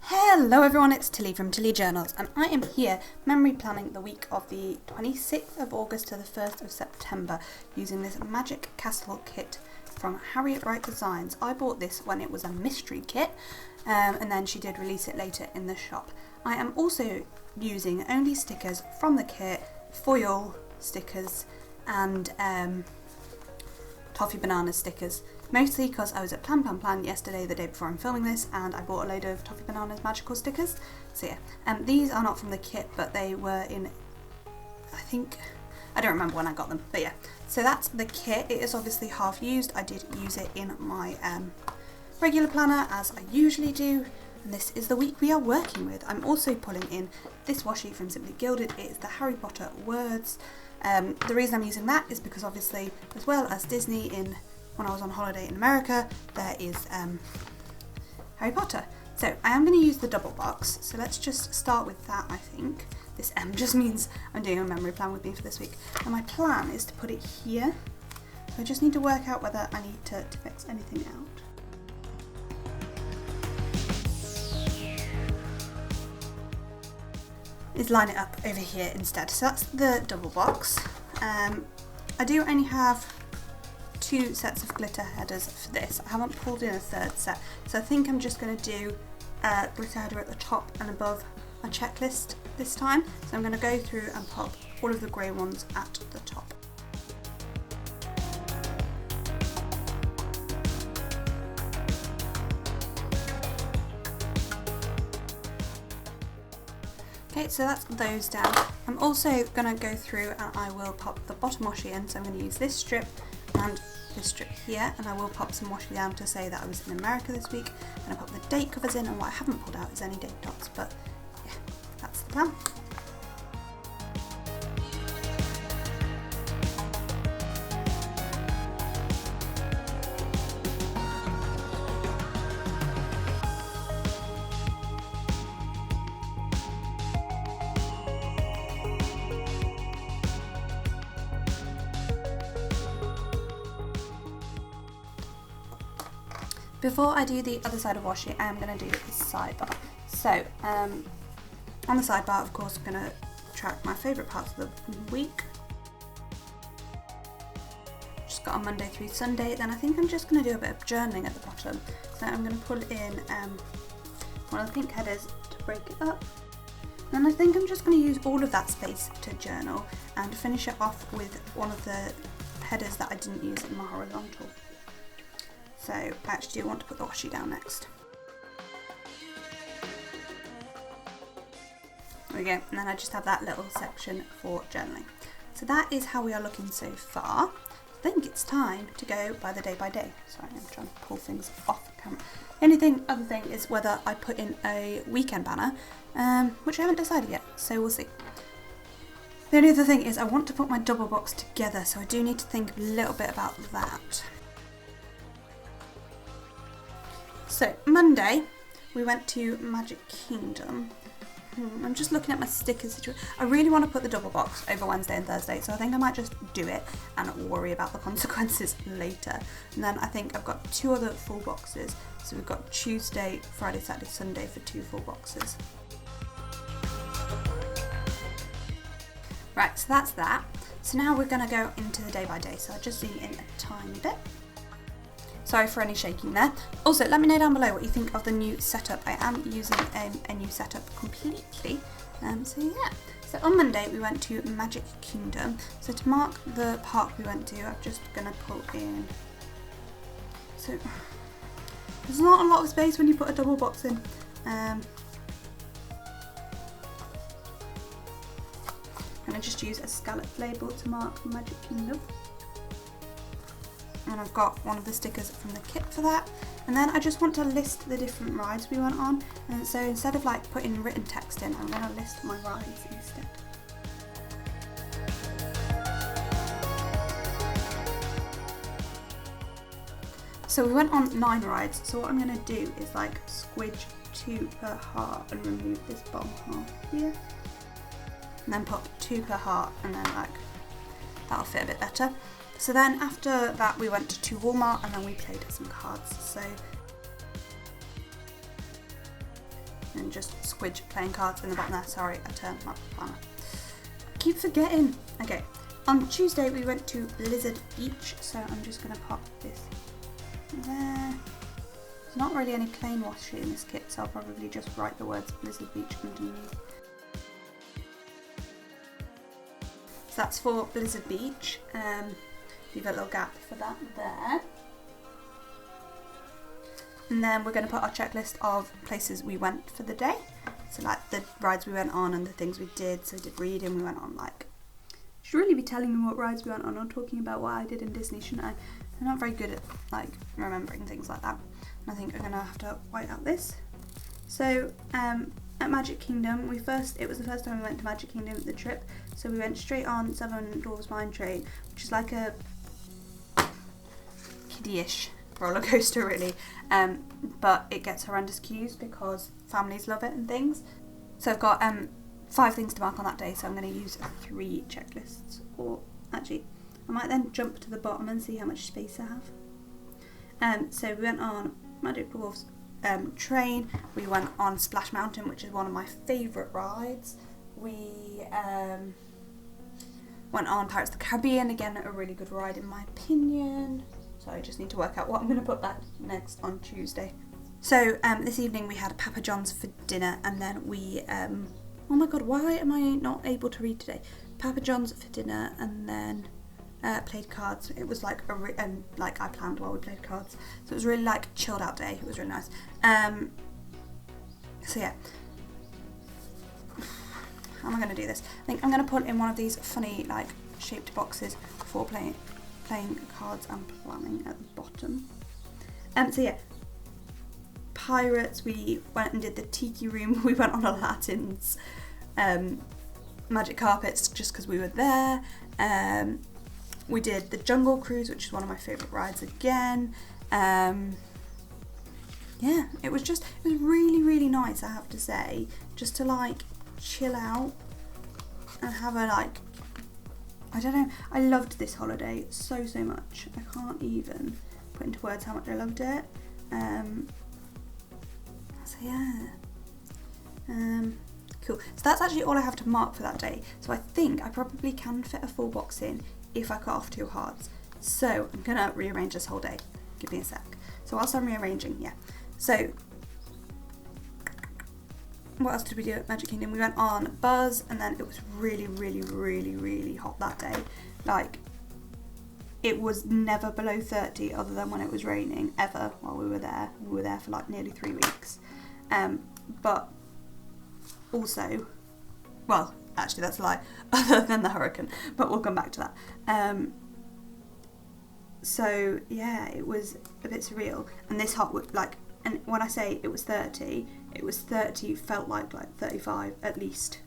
Hello everyone, it's Tilly from Tilly Journals, and I am here memory planning the week of the 26th of August to the 1st of September using this Magic Castle kit from Harriet Wright Designs. I bought this when it was a mystery kit, and then she did release it later in the shop. I am also using only stickers from the kit, foil stickers and toffee banana stickers. Mostly because I was at Plan yesterday, the day before I'm filming this, and I bought a load of Toffee Bananas magical stickers. So yeah, these are not from the kit, but they were in, I don't remember when I got them, but yeah. So that's the kit. It is obviously half used. I did use it in my regular planner, as I usually do, and this is the week we are working with. I'm also pulling in this washi from Simply Gilded. It is the Harry Potter words. The reason I'm using that is because obviously, as well as Disney when I was on holiday in America, there is Harry Potter. So I am going to use the double box, so let's just start with that. I think this M just means I'm doing a memory plan with me for this week, and my plan is to put it here, so I just need to work out whether I need to fix anything out. Is line it up over here instead. So that's the double box. I do only have 2 sets of glitter headers for this. I haven't pulled in a third set, so I think I'm just going to do a glitter header at the top and above my checklist this time. So I'm going to go through and pop all of the grey ones at the top. Okay, so that's those down. I'm also going to go through and I will pop the bottom washi in, so I'm going to use this strip and this strip here, and I will pop some washi down to say that I was in America this week, and I pop the date covers in, and what I haven't pulled out is any date dots, but yeah, that's the plan. Before I do the other side of washi, I am going to do the sidebar. So, on the sidebar, of course, I'm going to track my favourite parts of the week. Just got on Monday through Sunday. Then I think I'm just going to do a bit of journaling at the bottom. So I'm going to pull in one of the pink headers to break it up. Then I think I'm just going to use all of that space to journal and finish it off with one of the headers that I didn't use in my horizontal. So I actually do want to put the washi down next. There we go, and then I just have that little section for journaling. So that is how we are looking so far. I think it's time to go by the day. Sorry, I'm trying to pull things off camera. The other thing is whether I put in a weekend banner, which I haven't decided yet, so we'll see. The only other thing is I want to put my double box together, so I do need to think a little bit about that. So Monday we went to Magic Kingdom. I'm just looking at my sticker situation. I really want to put the double box over Wednesday and Thursday, so I think I might just do it and worry about the consequences later. And then I think I've got 2 other full boxes. So we've got Tuesday, Friday, Saturday, Sunday for 2 full boxes. Right, so that's that. So now we're going to go into the day by day. So I'll just zoom in a tiny bit. Sorry for any shaking there. Also, let me know down below what you think of the new setup. I am using a new setup completely. So yeah. So on Monday we went to Magic Kingdom. So to mark the park we went to, I'm just gonna pull in. So there's not a lot of space when you put a double box in. I'm gonna just use a scalloped label to mark Magic Kingdom. And I've got one of the stickers from the kit for that. And then I just want to list the different rides we went on. And so instead of like putting written text in, I'm going to list my rides instead. So we went on 9 rides. So what I'm going to do is like squidge 2 per heart and remove this bottom half here. And then put 2 per heart, and then like that'll fit a bit better. So then after that we went to Walmart and then we played some cards. So and just squidge playing cards in the bottom there. Sorry, I turned my planner. I keep forgetting. Okay, on Tuesday we went to Blizzard Beach, so I'm just going to pop this there. There's not really any plain washi in this kit, so I'll probably just write the words Blizzard Beach underneath. So that's for Blizzard Beach. Leave a little gap for that there. And then we're going to put our checklist of places we went for the day. So like the rides we went on and the things we did. So we did reading, we went on like... Should really be telling me what rides we went on or talking about what I did in Disney, shouldn't I? I'm not very good at like remembering things like that. And I think I'm going to have to white out this. So at Magic Kingdom, it was the first time we went to Magic Kingdom, the trip. So we went straight on Seven Dwarfs Mine Train, which is like a kiddie-ish roller coaster really, but it gets horrendous queues because families love it and things. So I've got 5 things to mark on that day, so I'm going to use 3 checklists, or actually I might then jump to the bottom and see how much space I have. So we went on Magic Dwarfs train, we went on Splash Mountain, which is one of my favourite rides. We went on Pirates of the Caribbean, again a really good ride in my opinion. So I just need to work out what I'm going to put back next on Tuesday. So this evening we had Papa John's for dinner, and then we, oh my god, why am I not able to read today? Papa John's for dinner, and then played cards. It was like like I planned while we played cards. So it was really like chilled out day. It was really nice. So yeah. How am I going to do this? I think I'm going to put in one of these funny like shaped boxes for playing cards and planning at the bottom. So yeah, Pirates, we went and did the Tiki Room, we went on Aladdin's magic carpets just because we were there. We did the Jungle Cruise, which is one of my favourite rides again. Yeah, it was really, really nice, I have to say, just to like chill out and have a like, I don't know, I loved this holiday so much. I can't even put into words how much I loved it. So yeah, cool. So that's actually all I have to mark for that day. So I think I probably can fit a full box in if I cut off 2 hearts. So I'm gonna rearrange this whole day. Give me a sec. So whilst I'm rearranging, yeah. So what else did we do at Magic Kingdom? We went on Buzz, and then it was really, really, really, really hot that day. Like, it was never below 30 other than when it was raining, ever, while we were there. We were there for like nearly 3 weeks. But also, well, actually that's a lie, other than the hurricane, but we'll come back to that. So yeah, it was a bit surreal. And this hot, like, and when I say it was 30, it was 30, felt like 35 at least.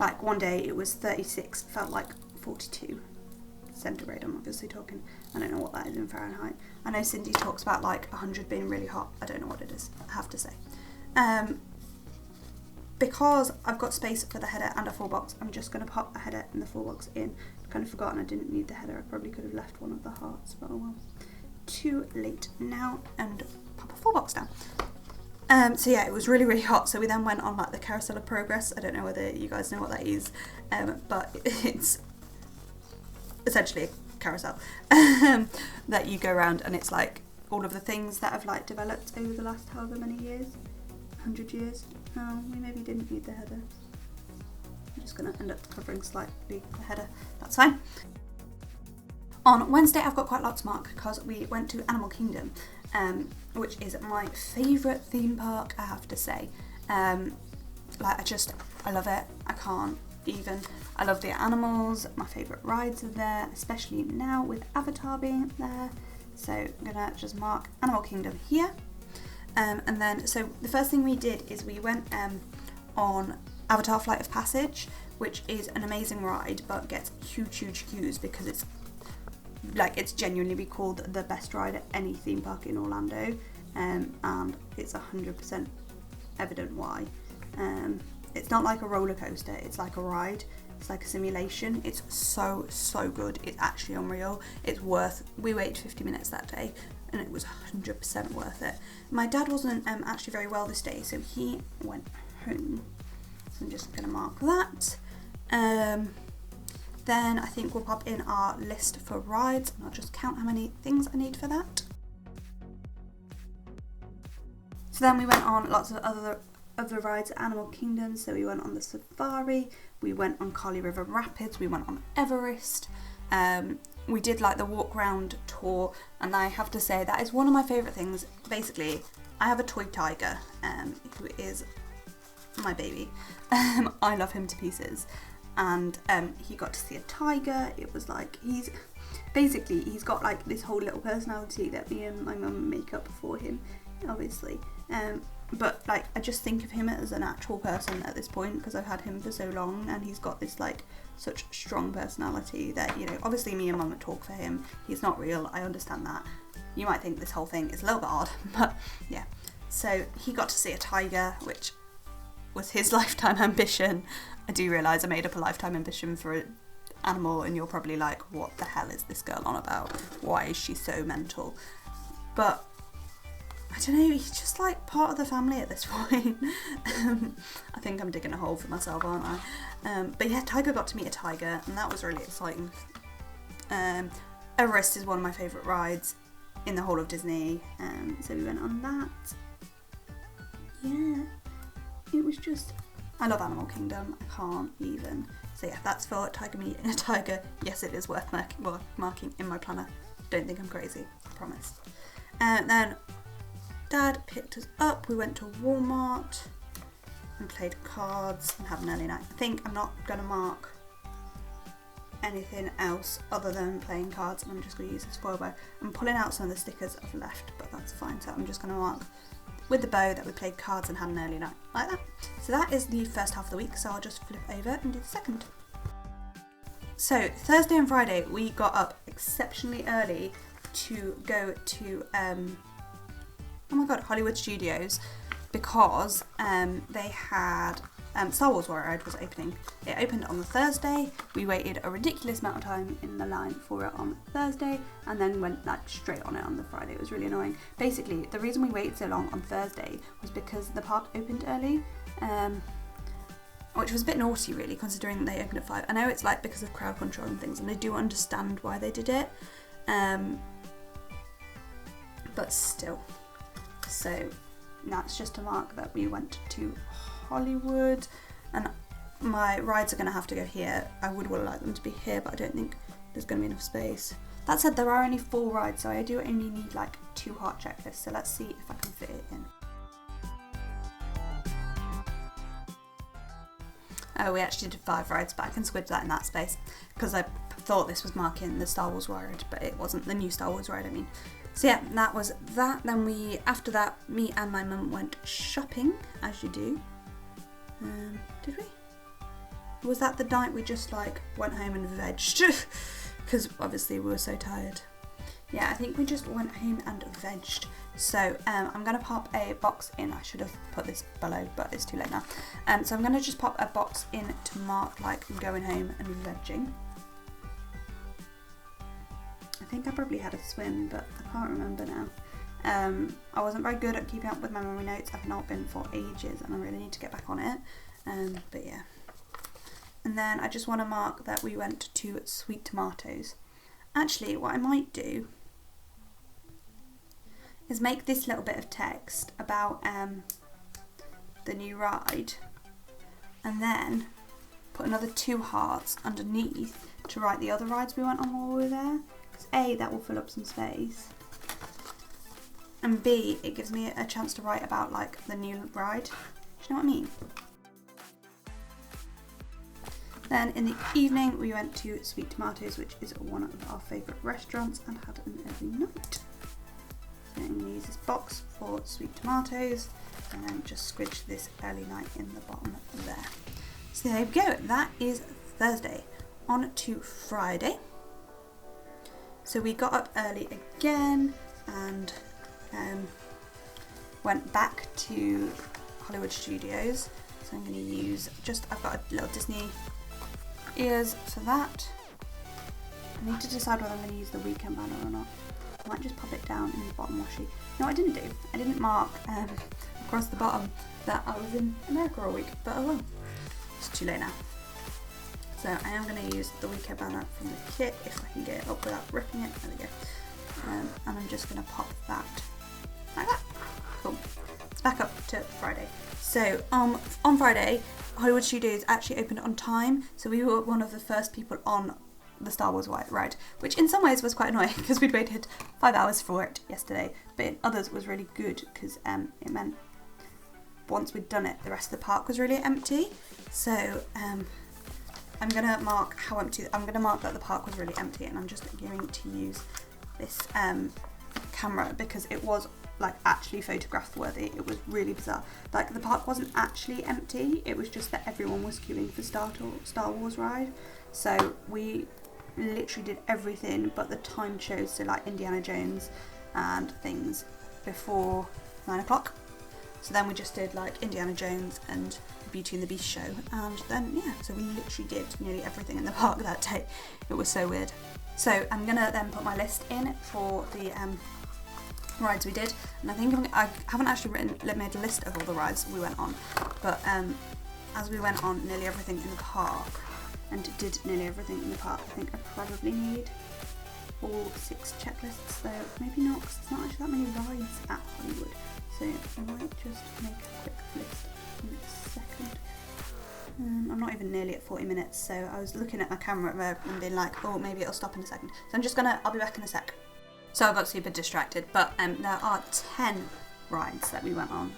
Like one day it was 36, felt like 42 centigrade. I'm obviously talking, I don't know what that is in Fahrenheit. I know Cindy talks about like 100 being really hot. I don't know what it is, I have to say. Because I've got space for the header and a full box, I'm just going to pop a header and the full box in. I've kind of forgotten I didn't need the header. I probably could have left one of the hearts, but oh well. Too late now, and pop a full box down. So yeah, it was really, really hot. So we then went on like the Carousel of Progress. I don't know whether you guys know what that is, but it's essentially a carousel that you go around, and it's like all of the things that have like developed over the last however many years, 100 years. No, we maybe didn't need the header. I'm just going to end up covering slightly the header. That's fine. On Wednesday, I've got quite a lot to mark because we went to Animal Kingdom, which is my favourite theme park, I have to say. Like, I love it. I can't even. I love the animals. My favourite rides are there, especially now with Avatar being there. So I'm going to just mark Animal Kingdom here. And then, so the first thing we did is we went on Avatar Flight of Passage, which is an amazing ride, but gets huge queues because it's genuinely called the best ride at any theme park in Orlando, and it's 100% evident why. It's not like a roller coaster, it's like a ride, it's like a simulation. It's so good, it's actually unreal. It's worth, we waited 50 minutes that day, and it was 100% worth it. My dad wasn't actually very well this day, so he went home. So I'm just going to mark that. Then I think we'll pop in our list for rides, and I'll just count how many things I need for that. So then we went on lots of other rides at Animal Kingdom. So we went on the safari, we went on Carly River Rapids, we went on Everest. We did like the walk round tour, and I have to say that is one of my favourite things. Basically, I have a toy tiger who is my baby. I love him to pieces, and he got to see a tiger. It was like he's got like this whole little personality that me and my mum make up for him, obviously. But like I just think of him as an actual person at this point, because I've had him for so long, and he's got this like such strong personality that, you know, obviously me and mum would talk for him. He's not real, I understand that. You might think this whole thing is a little bit odd, but yeah. So he got to see a tiger, which was his lifetime ambition. I do realise I made up a lifetime ambition for an animal, and you're probably like, what the hell is this girl on about? Why is she so mental? But I don't know, he's just like part of the family at this point. I think I'm digging a hole for myself, aren't I? But yeah, Tiger got to meet a tiger, and that was really exciting. Everest is one of my favourite rides in the whole of Disney, so we went on that. Yeah, it was just, I love Animal Kingdom, I can't even. So yeah, that's for Tiger meeting a tiger. Yes, it is worth marking in my planner. Don't think I'm crazy, I promise. Then Dad picked us up, we went to Walmart and played cards and had an early night. I think I'm not going to mark anything else other than playing cards, and I'm just going to use this foil bow. I'm pulling out some of the stickers I've left, but that's fine. So I'm just going to mark with the bow that we played cards and had an early night, like that. So that is the first half of the week, so I'll just flip over and do the second. So Thursday and Friday we got up exceptionally early to go to oh my god, Hollywood Studios, because they had Star Wars Ride was opening. It opened on the Thursday. We waited a ridiculous amount of time in the line for it on Thursday, and then went like straight on it on the Friday. It was really annoying. Basically, the reason we waited so long on Thursday was because the park opened early, which was a bit naughty really, considering they opened at 5. I know it's like because of crowd control and things, and I do understand why they did it, but still. So that's just a mark that we went to Hollywood, and my rides are going to have to go here. I would like them to be here, but I don't think there's going to be enough space. That said, there are only 4 rides, so I do only need like 2 heart checklists, so let's see if I can fit it in. Oh, we actually did 5 rides, but I can squib that in that space, because I thought this was marking the Star Wars ride, but it wasn't, the new Star Wars ride I mean. So yeah, that was that. Then after that, me and my mum went shopping, as you do. Did we? Was that the night we just like went home and vegged? Because obviously we were so tired. Yeah, I think we just went home and vegged. So I'm going to pop a box in. I should have put this below, but it's too late now. So I'm going to just pop a box in to mark like going home and vegging. I think I probably had a swim, but I can't remember now. I wasn't very good at keeping up with my memory notes. I've not been for ages, and I really need to get back on it. But yeah. And then I just want to mark that we went to Sweet Tomatoes. Actually, what I might do is make this little bit of text about the new ride, and then put another 2 hearts underneath to write the other rides we went on while we were there. Because A, that will fill up some space, and B, it gives me a chance to write about like the new ride. Do you know what I mean? Then in the evening we went to Sweet Tomatoes, which is one of our favourite restaurants, and had an early night. So I'm going to use this box for Sweet Tomatoes, and then just squidge this early night in the bottom there. So there we go, that is Thursday. On to Friday. So we got up early again and went back to Hollywood Studios. So I'm going to use I've got a little Disney ears for that. I need to decide whether I'm going to use the weekend banner or not. I might just pop it down in the bottom washi. No, I didn't do. I didn't mark across the bottom that I was in America all week, but oh well. It's too late now. So I am going to use the weekend banner from the kit if I can get it up without ripping it. There we go. And I'm just going to pop that like that. Cool. It's back up to Friday. So on Friday, Hollywood Studios actually opened on time. So we were one of the first people on the Star Wars ride, which in some ways was quite annoying because we'd waited 5 hours for it yesterday, but in others was really good because it meant once we'd done it, the rest of the park was really empty. So I'm gonna mark how empty. I'm gonna mark that the park was really empty, and I'm just going to use this camera because it was like actually photograph worthy. It was really bizarre. Like the park wasn't actually empty. It was just that everyone was queuing for Star Wars ride. So we literally did everything but the time shows, so like Indiana Jones and things before 9 o'clock. So then we just did like Indiana Jones and Beauty and the Beast show, and then yeah, so we literally did nearly everything in the park that day. It was so weird. So I'm gonna then put my list in for the rides we did, and I think I haven't actually made a list of all the rides we went on, but as we went on nearly everything in the park and did nearly everything in the park, I think I probably need all 6 checklists, so maybe not, because there's not actually that many rides at Hollywood. So I might just make a quick list in a second. I'm not even nearly at 40 minutes, so I was looking at my camera and being like, oh, maybe it'll stop in a second. So I'll be back in a sec. So I got super distracted, but there are 10 rides that we went on.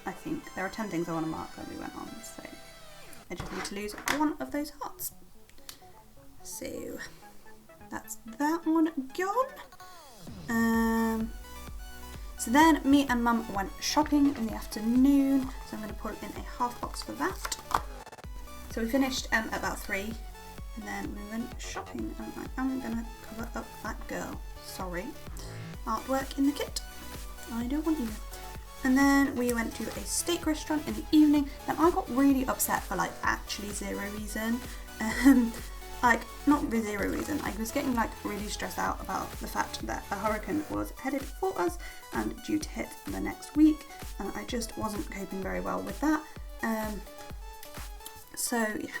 I think there are 10 things I want to mark that we went on, so I just need to lose one of those hearts. So that's that one gone. So then me and Mum went shopping in the afternoon, so I'm going to put in a half box for that. So we finished at about 3, and then we went shopping, and I'm going to cover up that girl. Sorry. Artwork in the kit. I don't want you. And then we went to a steak restaurant in the evening, and I got really upset for like actually zero reason. Like not for zero reason. I was getting like really stressed out about the fact that a hurricane was headed for us and due to hit the next week, and I just wasn't coping very well with that. So yeah,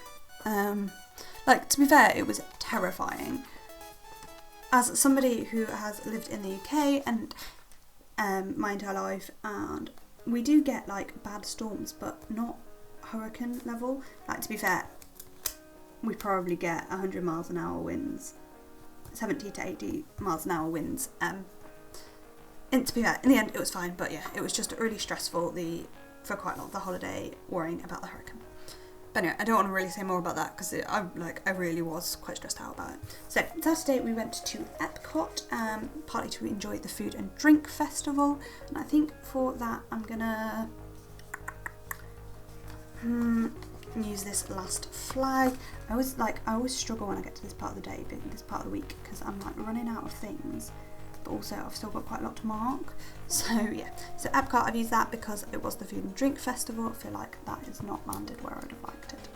like to be fair, it was terrifying. As somebody who has lived in the UK and my entire life, and we do get like bad storms, but not hurricane level. Like to be fair, we probably get 100 miles an hour winds, 70 to 80 miles an hour winds. And to be fair, in the end it was fine, but yeah, it was just really stressful for quite a lot of the holiday worrying about the hurricane. But anyway, I don't want to really say more about that because I really was quite stressed out about it. So Saturday we went to Epcot, partly to enjoy the food and drink festival, and I think for that I'm gonna use this last flag. I always struggle when I get to this part of the day, this part of the week, because I'm like running out of things, but also I've still got quite a lot to mark. So yeah, so Epcot, I've used that because it was the food and drink festival. I feel like that is not landed where I would have liked it.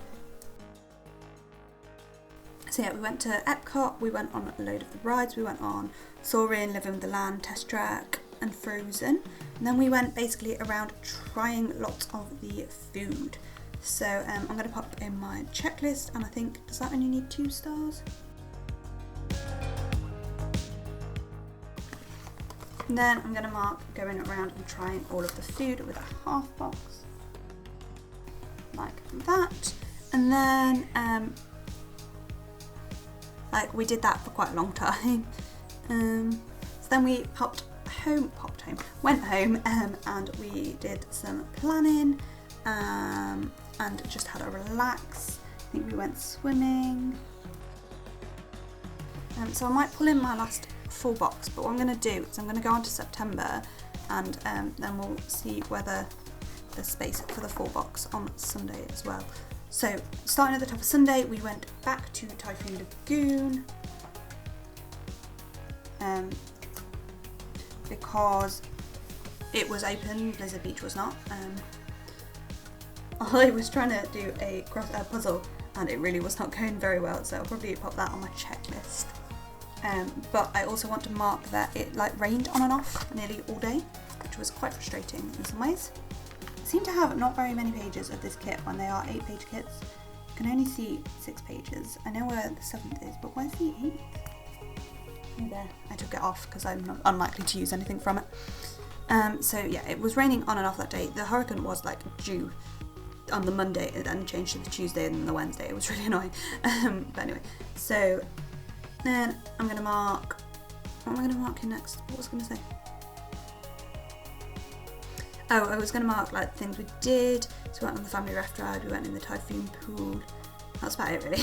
So yeah, we went to Epcot, we went on a load of the rides. We went on Soarin', Living with the Land, Test Track and Frozen, and then we went basically around trying lots of the food. So I'm going to pop in my checklist, and I think, does that only need 2 stars? And then I'm going to mark going around and trying all of the food with a half box, like that. And then like we did that for quite a long time. So then we went home and we did some planning. And just had a relax. I think we went swimming. So I might pull in my last full box, but what I'm going to do is I'm going to go on to September, and then we'll see whether there's space for the full box on Sunday as well. So starting at the top of Sunday, we went back to Typhoon Lagoon because it was open, Blizzard Beach was not. I was trying to do a puzzle and it really was not going very well, so I'll probably pop that on my checklist. But I also want to mark that it like rained on and off nearly all day, which was quite frustrating in some ways. I seem to have not very many pages of this kit when they are 8-page kits. You can only see 6 pages. I know where the 7th is, but where's the 8th? Oh, there. I took it off because I'm not unlikely to use anything from it. So yeah, it was raining on and off that day. The hurricane was like due on the Monday and then changed to the Tuesday and the Wednesday. It was really annoying. But anyway, so then I'm going to mark, what am I going to mark here next? What was I going to say? Oh, I was going to mark like things we did. So we went on the family raft ride, we went in the typhoon pool. That's about it really.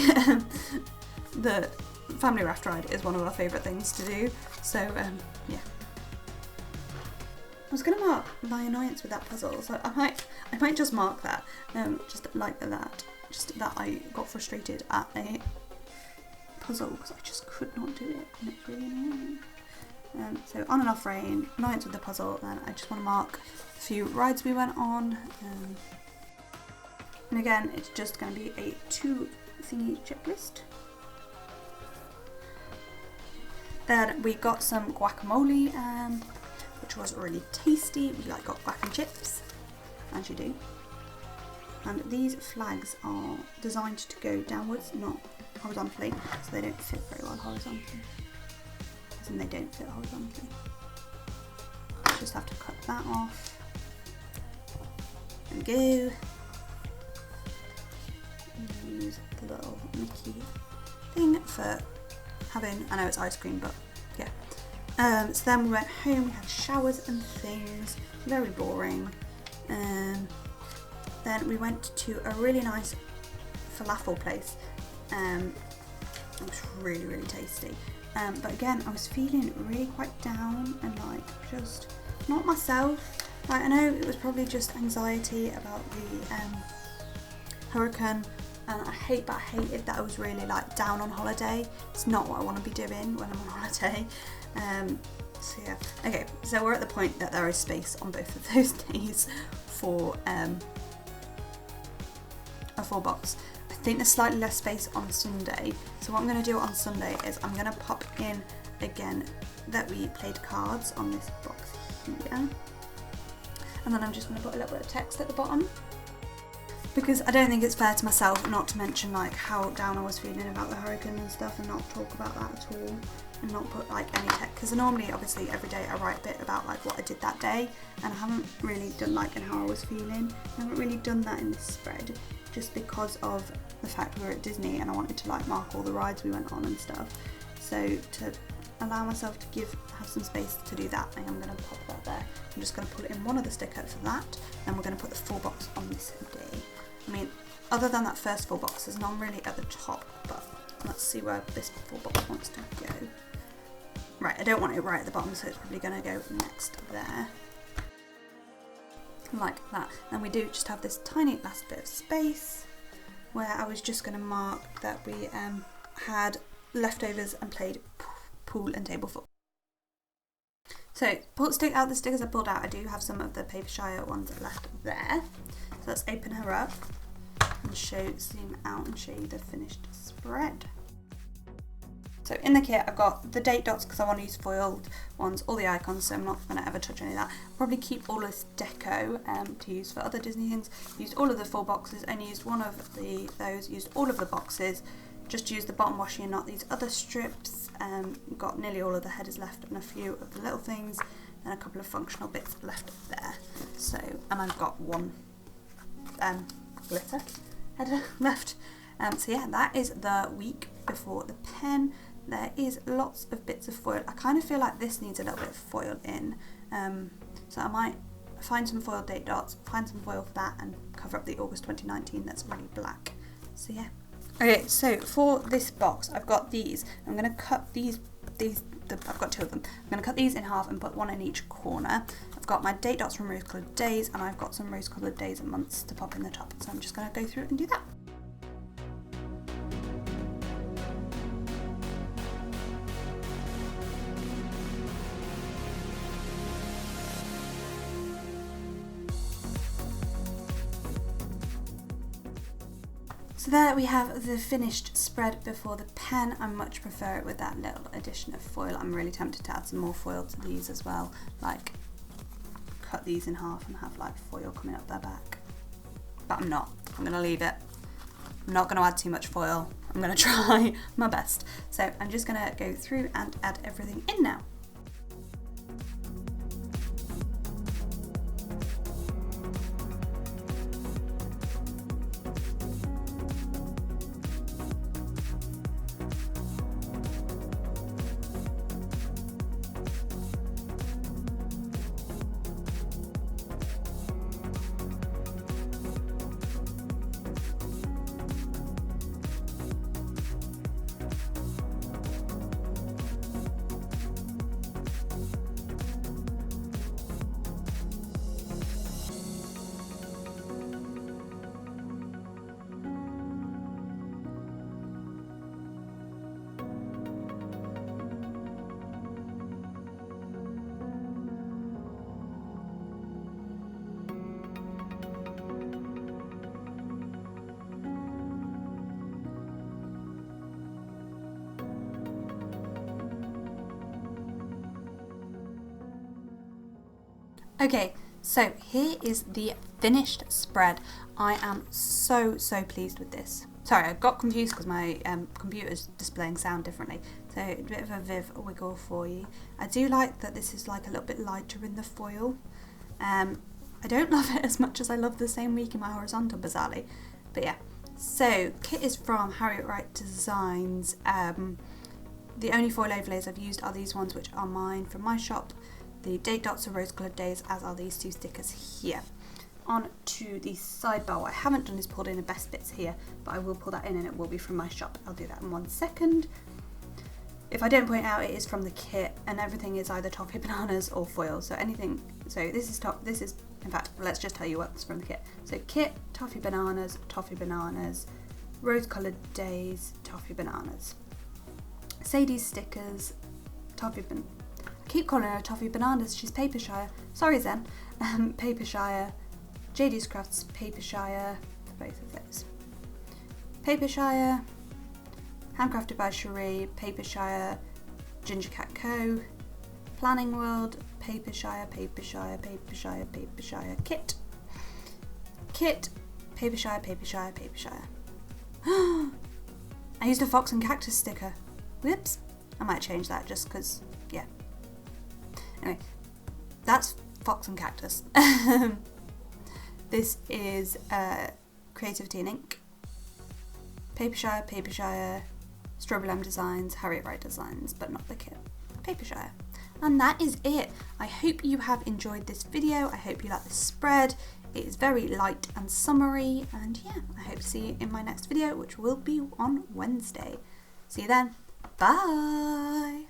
The family raft ride is one of our favourite things to do. So yeah. I was going to mark my annoyance with that puzzle, so I might just mark that, just like that, just that I got frustrated at a puzzle because I just could not do it, and it's really annoying. So on and off rain, annoyance with the puzzle, then I just want to mark a few rides we went on, and again it's just going to be a 2-thingy checklist. Then we got some guacamole, which was really tasty. We got guac and chips, as you do. And these flags are designed to go downwards, not horizontally, so they don't fit very well horizontally. As in they don't fit horizontally. Just have to cut that off. There we go. Use the little Mickey thing for having, I know it's ice cream, but yeah. So then we went home, we had showers and things, very boring. Then we went to a really nice falafel place. It was really, really tasty. But again, I was feeling really quite down and like just not myself. Like, I know it was probably just anxiety about the hurricane, and I hated that I was really like down on holiday. It's not what I want to be doing when I'm on holiday. So yeah, okay, so we're at the point that there is space on both of those days for a full box. I think there's slightly less space on Sunday, so what I'm going to do on Sunday is I'm going to pop in again that we played cards on this box here, and then I'm just going to put a little bit of text at the bottom, because I don't think it's fair to myself not to mention like how down I was feeling about the hurricane and stuff, and not talk about that at all, and not put like any text, because normally obviously every day I write a bit about like what I did that day, and I haven't really done like and how I was feeling. I haven't really done that in this spread, just because of the fact we were at Disney and I wanted to like mark all the rides we went on and stuff. So to allow myself to have some space to do that, I am going to pop that there. I'm just going to put it in one of the stickers for that, and we're going to put the full box on this day. I mean, other than that first full box, there's none really at the top, but let's see where this full box wants to go. Right, I don't want it right at the bottom, so it's probably going to go next there. Like that. And we do just have this tiny last bit of space where I was just going to mark that we had leftovers and played pool and table football. So, stick out the stickers I pulled out. I do have some of the Paper Shire ones left there. So let's open her up and zoom out and show you the finished spread. So in the kit I've got the date dots because I want to use foiled ones, all the icons, so I'm not going to ever touch any of that. I'll probably keep all this deco to use for other Disney things. Used all of the full boxes, only used one of those, used all of the boxes, just used the bottom washi and not these other strips. Got nearly all of the headers left and a few of the little things, and a couple of functional bits left there. So, and I've got one glitter header left. So yeah, that is the week before the pen. There is lots of bits of foil. I kind of feel like this needs a little bit of foil in, so I might find some foil date dots, find some foil for that, and cover up the August 2019 that's really black. So yeah. Okay, so for this box I've got these. I'm going to cut I've got 2 of them. I'm going to cut these in half and put one in each corner. I've got my date dots from Rose Coloured Days, and I've got some Rose Coloured Days and months to pop in the top, so I'm just going to go through and do that. So there we have the finished spread before the pen. I much prefer it with that little addition of foil. I'm really tempted to add some more foil to these as well, like cut these in half and have like foil coming up their back. But I'm not. I'm going to leave it. I'm not going to add too much foil. I'm going to try my best. So I'm just going to go through and add everything in now. Okay, so here is the finished spread. I am so pleased with this. Sorry, I got confused because my computer's displaying sound differently. So a bit of a Viv wiggle for you. I do like that this is like a little bit lighter in the foil. I don't love it as much as I love the Same Week in my horizontal, bizarrely. But yeah, so kit is from Harriet Wright Designs. The only foil overlays I've used are these ones, which are mine from my shop. The date dots are rose coloured days, as are these two stickers here. On to the sidebar. What I haven't done is pulled in the best bits here, but I will pull that in and it will be from my shop. I'll do that in 1 second. If I don't point out, it is from the kit, and everything is either toffee bananas or foil. So anything, so this is in fact, let's just tell you what's from the kit. So kit, toffee bananas, rose coloured days, toffee bananas. Sadie's stickers, toffee bananas. Keep calling her Toffee Bananas, she's Papershire. Sorry Zen. Papershire, JD's Crafts, Papershire, for both of those. Papershire, Handcrafted by Cherie, Papershire, Ginger Cat Co, Planning World, Papershire, Kit, Papershire. I used a fox and cactus sticker. Whoops. I might change that just because, yeah. Anyway, that's Fox and Cactus. This is Creativity and Ink, Papershire, Strawberry Lamb Designs, Harriet Wright Designs, but not the kit. Papershire. And that is it. I hope you have enjoyed this video. I hope you like the spread. It is very light and summery. And yeah, I hope to see you in my next video, which will be on Wednesday. See you then. Bye.